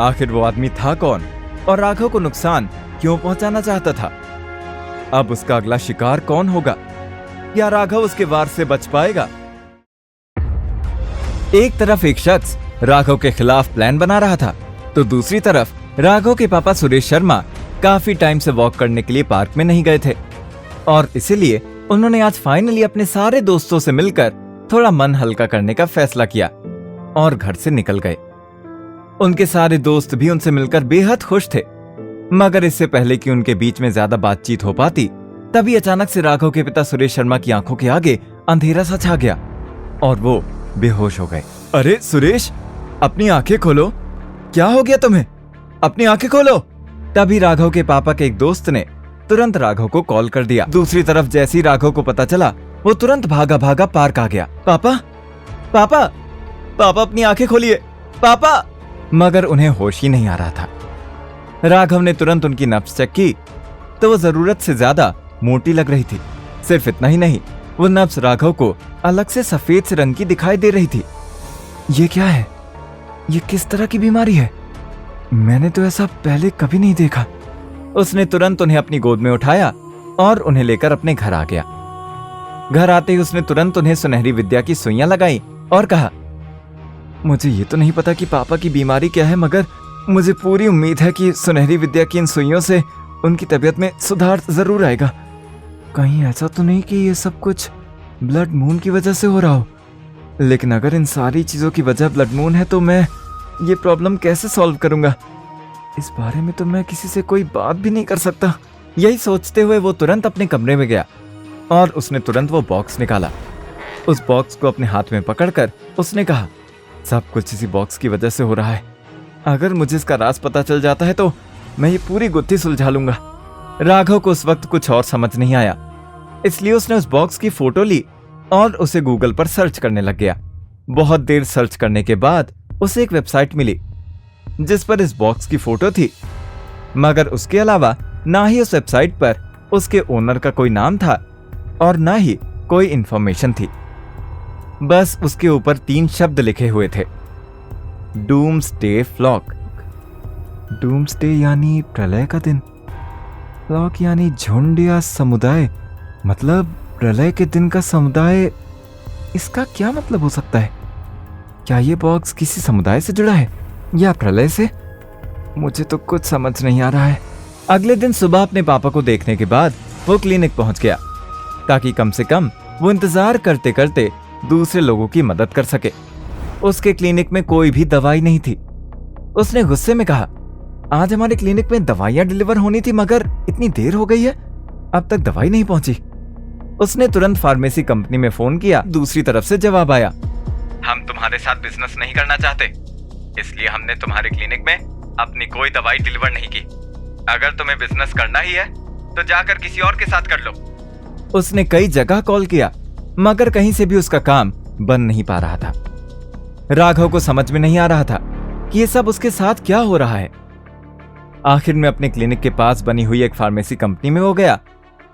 आखिर वो आदमी था कौन और राघव को नुकसान क्यों पहुंचाना चाहता था? अब उसका अगला शिकार कौन होगा? या राघव उसके वार से बच पाएगा? एक तरफ एक शख्स राघव के खिलाफ प्लान बना रहा था, तो दूसरी तरफ राघव के पापा सुरेश शर्मा काफी टाइम से वॉक करने के लिए पार्क में नहीं गए थे और इसीलिए उन्होंने आज फाइनली अपने सारे दोस्तों से मिलकर थोड़ा मन हल्का करने का फैसला किया और घर से निकल गए। उनके सारे दोस्त भी उनसे मिलकर बेहद खुश थे, मगर इससे पहले कि उनके बीच में ज्यादा बातचीत हो पाती, तभी अचानक से राघव के पिता सुरेश शर्मा की आंखों के आगे अंधेरा सा छा गया और वो बेहोश हो गए। अरे सुरेश, अपनी आंखें खोलो, क्या हो गया तुम्हें? अपनी आंखें खोलो। तभी राघव के पापा के एक दोस्त ने तुरंत राघव को कॉल कर दिया। दूसरी तरफ जैसे ही राघव को पता चला, वो तुरंत भागा भागा पार्क आ गया। पापा पापा पापा, अपनी आंखें खोलिए पापा। मगर उन्हें होश ही नहीं आ रहा था। राघव ने तुरंत उनकी नब्ज चेक की तो वो जरूरत से ज्यादा मोटी लग रही थी। सिर्फ इतना ही नहीं, वो नब्ज राघव को अलग से सफेद से रंग की दिखाई दे रही थी। ये क्या है? ये किस तरह की बीमारी है? मैंने तो ऐसा पहले कभी नहीं देखा। उसने तुरंत उन्हें अपनी गोद में उठाया और उन्हें लेकर अपने घर आ गया। घर आते ही उसने तुरंत उन्हें सुनहरी विद्या की सुइयां लगाई और कहा, मुझे ये तो नहीं पता कि पापा की बीमारी क्या है, मगर मुझे पूरी उम्मीद है कि सुनहरी विद्या की इन सुइयों से उनकी तबीयत में सुधार जरूर आएगा। कहीं ऐसा तो नहीं कि ये सब कुछ ब्लड मून की वजह से हो रहा हो? लेकिन अगर इन सारी चीजों की वजह ब्लड मून है तो मैं ये प्रॉब्लम कैसे सॉल्व करूंगा? इस बारे में तो मैं किसी से कोई बात भी नहीं कर सकता। यही सोचते हुए वो तुरंत अपने कमरे में गया और उसने तुरंत वो बॉक्स निकाला। उस बॉक्स को अपने हाथ में पकड़कर उसने कहा, सब कुछ इसी बॉक्स की वजह से हो रहा है। अगर मुझे इसका राज पता चल जाता है तो मैं ये पूरी गुत्थी सुलझा लूंगा। राघव को उस वक्त कुछ और समझ नहीं आया, इसलिए उसने उस बॉक्स की फोटो ली और उसे गूगल पर सर्च करने लग गया। बहुत देर सर्च करने के बाद उसे एक वेबसाइट मिली जिस पर इस बॉक्स की फोटो थी, मगर उसके अलावा ना ही उस वेबसाइट पर उसके ओनर का कोई नाम था और ना ही कोई इंफॉर्मेशन थी। बस उसके ऊपर 3 शब्द लिखे हुए थे, डूम्सडे फ्लॉक। डूम्सडे यानी प्रलय का दिन, फ्लॉक यानी झुंड या समुदाय, मतलब प्रलय के दिन का समुदाय। इसका क्या मतलब हो सकता है? क्या ये बॉक्स किसी समुदाय से जुड़ा है या प्रलय से? मुझे तो कुछ समझ नहीं आ रहा है। अगले दिन सुबह अपने पापा को देखने के बाद वो क्लिनिक पहुंच गया ताकि कम से कम वो इंतजार करते करते दूसरे लोगों की मदद कर सके। उसके क्लिनिक में कोई भी दवाई नहीं थी। उसने गुस्से में कहा, आज हमारे क्लिनिक में दवाइयां डिलीवर होनी थी मगर इतनी देर हो गई है, अब तक दवाई नहीं पहुंची। उसने तुरंत फार्मेसी कंपनी में फोन किया। दूसरी तरफ से जवाब आया, हम तुम्हारे साथ बिजनेस नहीं करना चाहते, इसलिए हमने तुम्हारे क्लिनिक में अपनी कोई दवाई डिलीवर नहीं की। अगर तुम्हें बिजनेस करना ही है तो जाकर किसी और के साथ कर लो। उसने कई जगह कॉल किया मगर कहीं से भी उसका काम बन नहीं पा रहा था। राघव को समझ में नहीं आ रहा था कि ये सब उसके साथ क्या हो रहा है। आखिर में अपने क्लिनिक के पास बनी हुई एक फार्मेसी कंपनी में वो गया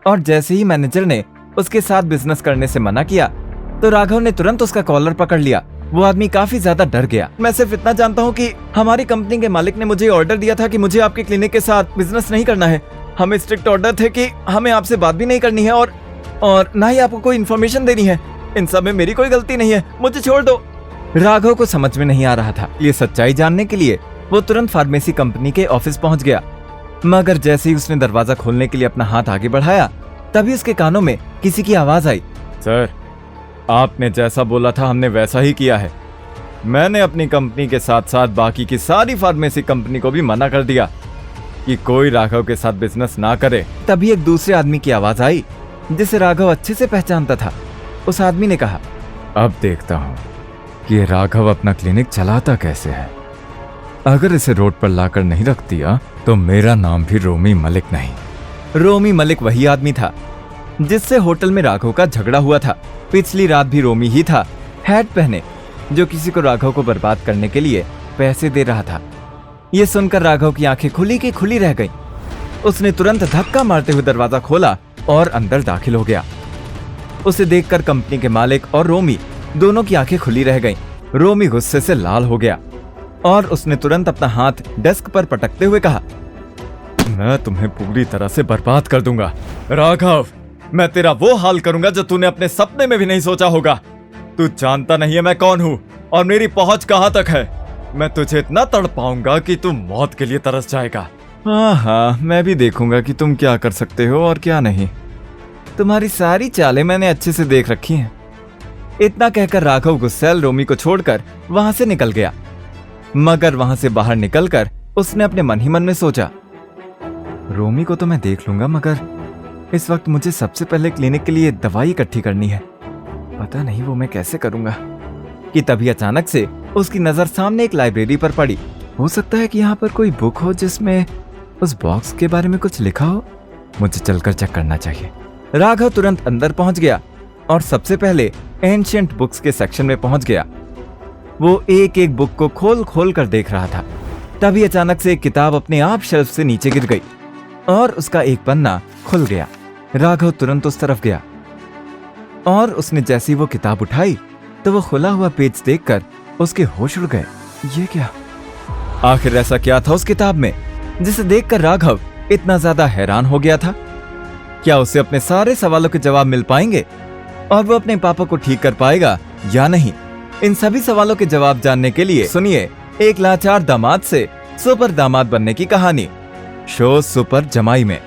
और जैसे ही मैनेजर ने उसके साथ बिजनेस करने से मना किया तो राघव ने तुरंत उसका कॉलर पकड़ लिया। वो आदमी काफी ज्यादा डर गया। मैं सिर्फ इतना जानता हूँ कि हमारी कंपनी के मालिक ने मुझे ऑर्डर दिया था कि मुझे आपके क्लिनिक के साथ बिजनेस नहीं करना है। हमें स्ट्रिक्ट ऑर्डर थे कि हमें आपसे बात भी नहीं करनी है और ना ही आपको कोई इन्फॉर्मेशन देनी है। इन सब में मेरी कोई गलती नहीं है, मुझे छोड़ दो। राघव को समझ में नहीं आ रहा था। ये सच्चाई जानने के लिए वो तुरंत फार्मेसी कंपनी के ऑफिस पहुंच गया, मगर जैसे ही उसने दरवाजा खोलने के लिए अपना हाथ आगे बढ़ाया तभी उसके कानों में किसी की आवाज आई, सर, आपने जैसा बोला था हमने वैसा ही किया है। मैंने अपनी कंपनी के साथ साथ बाकी की सारी फार्मेसी कंपनी को भी मना कर दिया कि कोई राघव के साथ बिजनेस ना करे। तभी एक दूसरे आदमी की आवाज आई जिसे राघव अच्छे से पहचानता था। उस आदमी ने कहा, अब देखता हूँ कि ये राघव अपना क्लिनिक चलाता कैसे है। अगर इसे रोड पर लाकर नहीं रख दिया तो मेरा नाम भी रोमी मलिक नहीं। रोमी मलिक वही आदमी था जिससे होटल में राघव का झगड़ा हुआ था। पिछली रात भी रोमी ही था, हैट पहने, जो किसी को राघव को बर्बाद करने के लिए पैसे दे रहा था। यह सुनकर राघव की आंखें खुली की खुली रह गईं। उसने तुरंत धक्का मारते हुए दरवाजा खोला और अंदर दाखिल हो गया। उसे देखकर कंपनी के मालिक और रोमी दोनों की आंखें खुली रह गईं। रोमी गुस्से से लाल हो गया। और उसने तुरंत अपना हाथ डेस्क पर पटकते हुए कहा, मैं तुम्हें पूरी तरह से बर्बाद कर दूंगा राघव। मैं तेरा वो हाल करूंगा जो तूने अपने सपने में भी नहीं सोचा होगा। तू जानता नहीं है मैं कौन हूं और मेरी पहुंच कहां तक है। मैं तुझे इतना तड़पाऊंगा कि तू मौत के लिए तरस जाएगा। हाँ, मैं भी देखूंगा कि तुम क्या कर सकते हो और क्या नहीं। तुम्हारी सारी चालें मैंने अच्छे से देख रखी हैं। इतना कहकर राघव गुस्सैल रोमी को छोड़कर वहां से निकल गया। मगर वहां से बाहर निकलकर उसने अपने मन ही मन में सोचा, रोमी को तो मैं देख लूंगा, मगर इस वक्त मुझे सबसे पहले क्लिनिक के लिए दवाई इकट्ठी करनी है। पता नहीं वो मैं कैसे करूंगा। कि तभी अचानक से उसकी नजर सामने एक लाइब्रेरी पर पड़ी। हो सकता है कि यहाँ पर कोई बुक हो जिसमें उस बॉक्स के बारे में कुछ लिखा हो। मुझे चलकर चेक करना चाहिए। राघव तुरंत अंदर पहुंच गया और सबसे पहले एंशिएंट बुक्स के सेक्शन में पहुंच गया। वो एक एक बुक को खोल खोल कर देख रहा था। तभी अचानक से एक किताब अपने आप शेल्फ से नीचे गिर गई और उसका एक पन्ना खुल गया। राघव तुरंत उस तरफ गया और उसने जैसी वो किताब उठाई तो वो खुला हुआ पेज देखकर उसके होश उड़ गए। ये क्या? आखिर ऐसा क्या था उस किताब में जिसे देखकर राघव इतना ज्यादा हैरान हो गया था? क्या उसे अपने सारे सवालों के जवाब मिल पाएंगे और वो अपने पापा को ठीक कर पाएगा या नहीं? इन सभी सवालों के जवाब जानने के लिए सुनिए एक लाचार दामाद से सुपर दामाद बनने की कहानी, शो सुपर जमाई में।